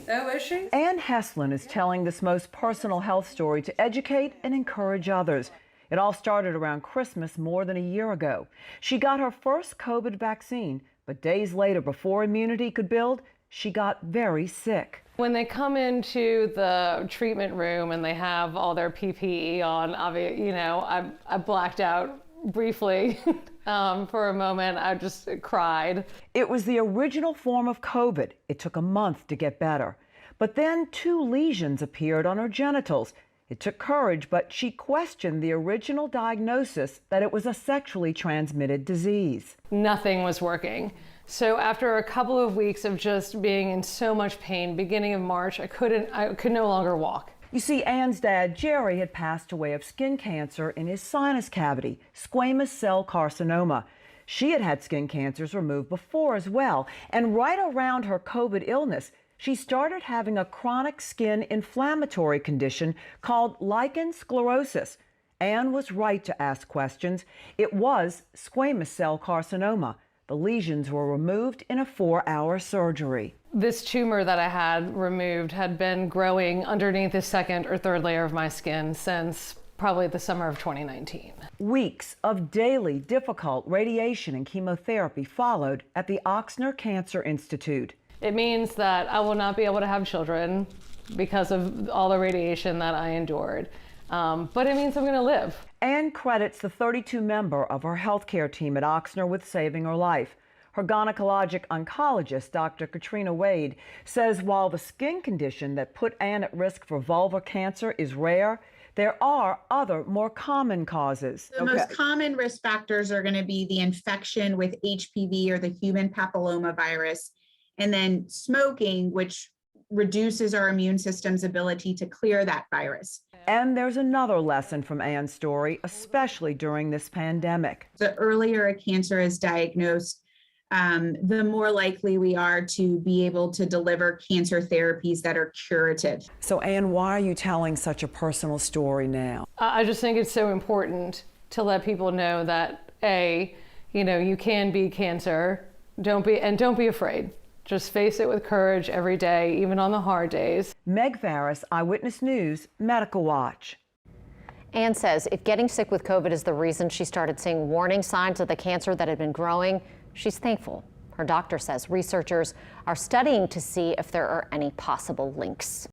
Oh, is she? Ann Heslin is telling this most personal health story to educate and encourage others. It all started around Christmas more than a year ago. She got her first COVID vaccine, but days later, before immunity could build, she got very sick. When they come into the treatment room and they have all their PPE on, I blacked out briefly for a moment. I just cried. It was the original form of COVID. It took a month to get better. But then 2 lesions appeared on her genitals. It took courage, but she questioned the original diagnosis that it was a sexually transmitted disease. Nothing was working. So after a couple of weeks of just being in so much pain, beginning of March, I could no longer walk. You see, Ann's dad, Jerry, had passed away of skin cancer in his sinus cavity, squamous cell carcinoma. She had had skin cancers removed before as well, and right around her COVID illness, she started having a chronic skin inflammatory condition called lichen sclerosus. Ann was right to ask questions. It was squamous cell carcinoma. The lesions were removed in a 4-hour surgery. This tumor that I had removed had been growing underneath the 2nd or 3rd layer of my skin since probably the summer of 2019. Weeks of daily difficult radiation and chemotherapy followed at the Ochsner Cancer Institute. It means that I will not be able to have children because of all the radiation that I endured. But it means I'm going to live. Ann credits the 32 member of her healthcare team at Ochsner with saving her life. Her gynecologic oncologist, Dr. Katrina Wade, says while the skin condition that put Ann at risk for vulvar cancer is rare, there are other more common causes. The most common risk factors are going to be the infection with HPV or the human papillomavirus, and then smoking, which reduces our immune system's ability to clear that virus. And there's another lesson from Ann's story, especially during this pandemic. The earlier a cancer is diagnosed, the more likely we are to be able to deliver cancer therapies that are curative. So Ann, why are you telling such a personal story now? I just think it's so important to let people know that you can beat cancer. Don't be afraid. Just face it with courage every day, even on the hard days. Meg Farris, Eyewitness News, Medical Watch. Ann says if getting sick with COVID is the reason she started seeing warning signs of the cancer that had been growing, she's thankful. Her doctor says researchers are studying to see if there are any possible links.